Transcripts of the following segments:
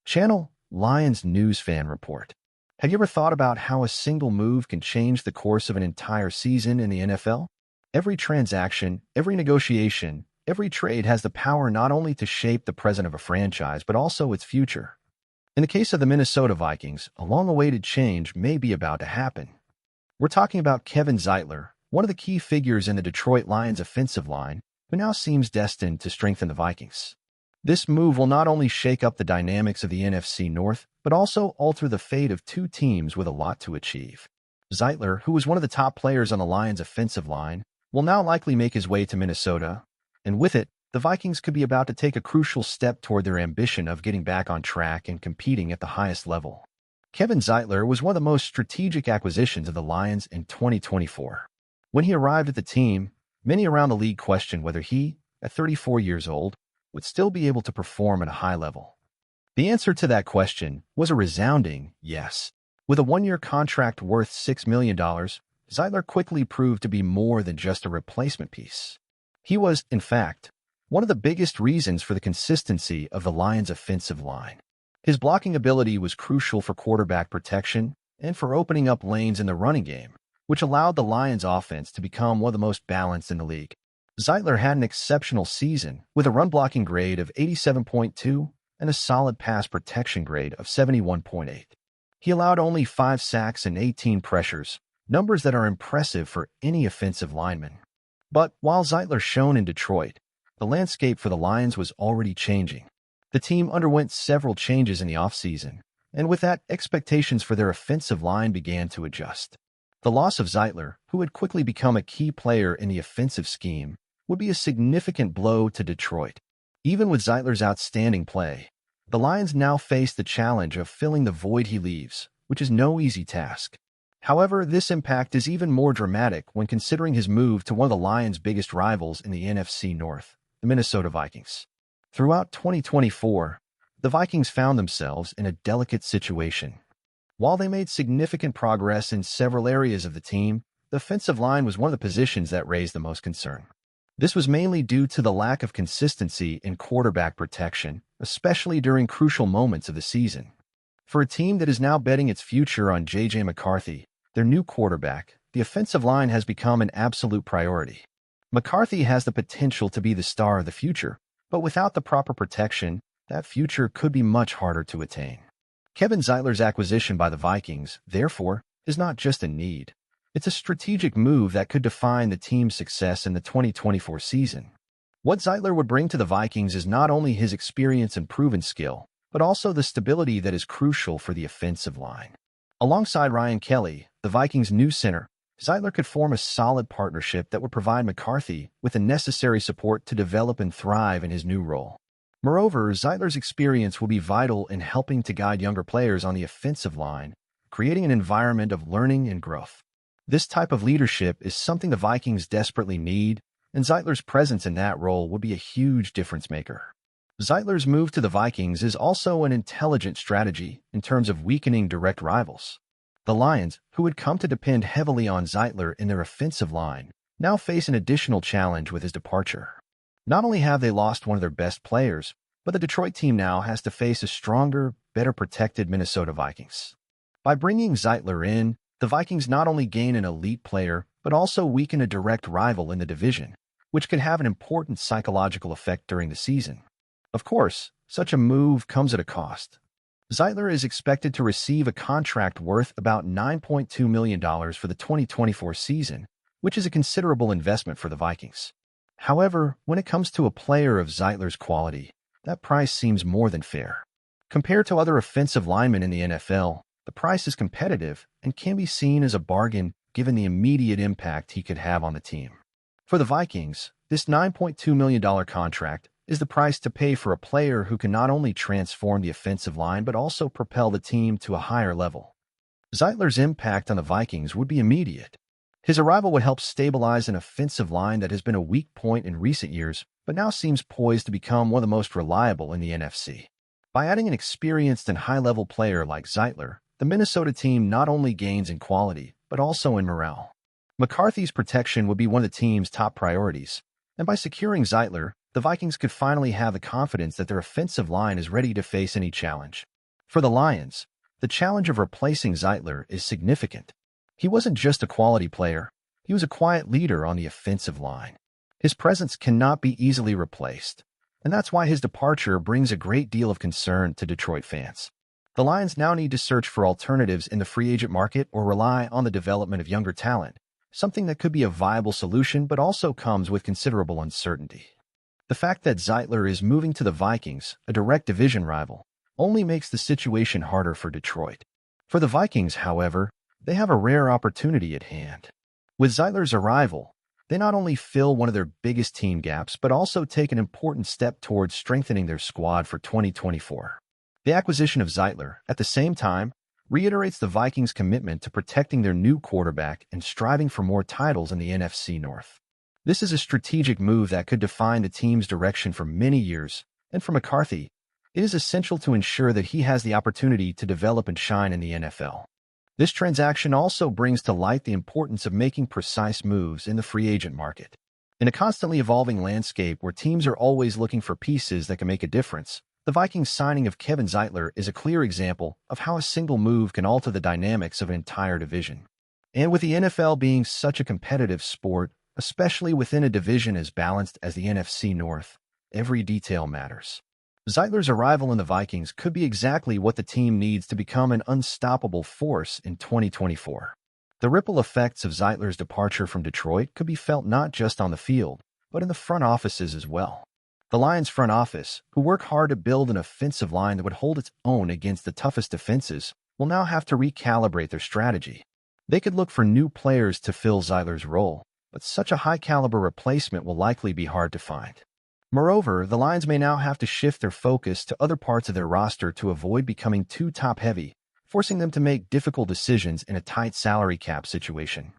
Channel Lions News Fan Report. Have you ever thought about how a single move can change the course of an entire season in the NFL? Every transaction, every negotiation, every trade has the power not only to shape the present of a franchise, but also its future. In the case of the Minnesota Vikings, a long-awaited change may be about to happen. We're talking about Kevin Zeitler, one of the key figures in the Detroit Lions offensive line, who now seems destined to strengthen the Vikings. This move will not only shake up the dynamics of the NFC North, but also alter the fate of two teams with a lot to achieve. Zeitler, who was one of the top players on the Lions' offensive line, will now likely make his way to Minnesota, and with it, the Vikings could be about to take a crucial step toward their ambition of getting back on track and competing at the highest level. Kevin Zeitler was one of the most strategic acquisitions of the Lions in 2024. When he arrived at the team, many around the league questioned whether he, at 34 years old, would still be able to perform at a high level. The answer to that question was a resounding yes. With a one-year contract worth $6 million, Zeitler quickly proved to be more than just a replacement piece. He was, in fact, one of the biggest reasons for the consistency of the Lions' offensive line. His blocking ability was crucial for quarterback protection and for opening up lanes in the running game, which allowed the Lions' offense to become one of the most balanced in the league. Zeitler had an exceptional season with a run-blocking grade of 87.2 and a solid pass protection grade of 71.8. He allowed only 5 sacks and 18 pressures, numbers that are impressive for any offensive lineman. But while Zeitler shone in Detroit, the landscape for the Lions was already changing. The team underwent several changes in the offseason, and with that, expectations for their offensive line began to adjust. The loss of Zeitler, who had quickly become a key player in the offensive scheme, would be a significant blow to Detroit. Even with Zeitler's outstanding play, the Lions now face the challenge of filling the void he leaves, which is no easy task. However, this impact is even more dramatic when considering his move to one of the Lions' biggest rivals in the NFC North, the Minnesota Vikings. Throughout 2024, the Vikings found themselves in a delicate situation. While they made significant progress in several areas of the team, the offensive line was one of the positions that raised the most concern. This was mainly due to the lack of consistency in quarterback protection, especially during crucial moments of the season. For a team that is now betting its future on J.J. McCarthy, their new quarterback, the offensive line has become an absolute priority. McCarthy has the potential to be the star of the future, but without the proper protection, that future could be much harder to attain. Kevin Zeitler's acquisition by the Vikings, therefore, is not just a need. It's a strategic move that could define the team's success in the 2024 season. What Zeitler would bring to the Vikings is not only his experience and proven skill, but also the stability that is crucial for the offensive line. Alongside Ryan Kelly, the Vikings' new center, Zeitler could form a solid partnership that would provide McCarthy with the necessary support to develop and thrive in his new role. Moreover, Zeitler's experience will be vital in helping to guide younger players on the offensive line, creating an environment of learning and growth. This type of leadership is something the Vikings desperately need, and Zeitler's presence in that role would be a huge difference maker. Zeitler's move to the Vikings is also an intelligent strategy in terms of weakening direct rivals. The Lions, who had come to depend heavily on Zeitler in their offensive line, now face an additional challenge with his departure. Not only have they lost one of their best players, but the Detroit team now has to face a stronger, better protected Minnesota Vikings. By bringing Zeitler in, the Vikings not only gain an elite player, but also weaken a direct rival in the division, which could have an important psychological effect during the season. Of course, such a move comes at a cost. Zeitler is expected to receive a contract worth about $9.2 million for the 2024 season, which is a considerable investment for the Vikings. However, when it comes to a player of Zeitler's quality, that price seems more than fair. Compared to other offensive linemen in the NFL, the price is competitive and can be seen as a bargain given the immediate impact he could have on the team. For the Vikings, this $9.2 million contract is the price to pay for a player who can not only transform the offensive line but also propel the team to a higher level. Zeitler's impact on the Vikings would be immediate. His arrival would help stabilize an offensive line that has been a weak point in recent years but now seems poised to become one of the most reliable in the NFC. By adding an experienced and high-level player like Zeitler, the Minnesota team not only gains in quality, but also in morale. McCarthy's protection would be one of the team's top priorities, and by securing Zeitler, the Vikings could finally have the confidence that their offensive line is ready to face any challenge. For the Lions, the challenge of replacing Zeitler is significant. He wasn't just a quality player, he was a quiet leader on the offensive line. His presence cannot be easily replaced, and that's why his departure brings a great deal of concern to Detroit fans. The Lions now need to search for alternatives in the free agent market or rely on the development of younger talent, something that could be a viable solution but also comes with considerable uncertainty. The fact that Zeitler is moving to the Vikings, a direct division rival, only makes the situation harder for Detroit. For the Vikings, however, they have a rare opportunity at hand. With Zeitler's arrival, they not only fill one of their biggest team gaps but also take an important step towards strengthening their squad for 2024. The acquisition of Zeitler, at the same time, reiterates the Vikings' commitment to protecting their new quarterback and striving for more titles in the NFC North. This is a strategic move that could define the team's direction for many years, and for McCarthy, it is essential to ensure that he has the opportunity to develop and shine in the NFL. This transaction also brings to light the importance of making precise moves in the free agent market. In a constantly evolving landscape where teams are always looking for pieces that can make a difference, the Vikings' signing of Kevin Zeitler is a clear example of how a single move can alter the dynamics of an entire division. And with the NFL being such a competitive sport, especially within a division as balanced as the NFC North, every detail matters. Zeitler's arrival in the Vikings could be exactly what the team needs to become an unstoppable force in 2024. The ripple effects of Zeitler's departure from Detroit could be felt not just on the field, but in the front offices as well. The Lions front office, who work hard to build an offensive line that would hold its own against the toughest defenses, will now have to recalibrate their strategy. They could look for new players to fill Zeitler's role, but such a high-caliber replacement will likely be hard to find. Moreover, the Lions may now have to shift their focus to other parts of their roster to avoid becoming too top-heavy, forcing them to make difficult decisions in a tight salary cap situation.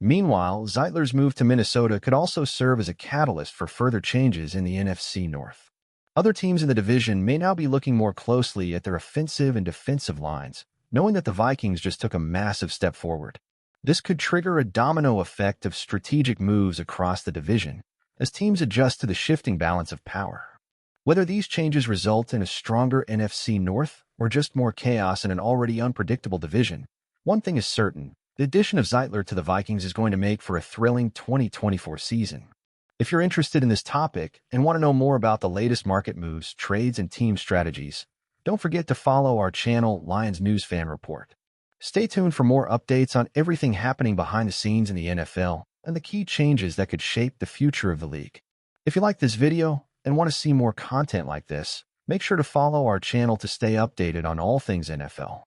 Meanwhile, Zeitler's move to Minnesota could also serve as a catalyst for further changes in the NFC North. Other teams in the division may now be looking more closely at their offensive and defensive lines, knowing that the Vikings just took a massive step forward. This could trigger a domino effect of strategic moves across the division, as teams adjust to the shifting balance of power. Whether these changes result in a stronger NFC North or just more chaos in an already unpredictable division, one thing is certain: the addition of Zeitler to the Vikings is going to make for a thrilling 2024 season. If you're interested in this topic and want to know more about the latest market moves, trades, and team strategies, don't forget to follow our channel, Lions News Fan Report. Stay tuned for more updates on everything happening behind the scenes in the NFL and the key changes that could shape the future of the league. If you like this video and want to see more content like this, make sure to follow our channel to stay updated on all things NFL.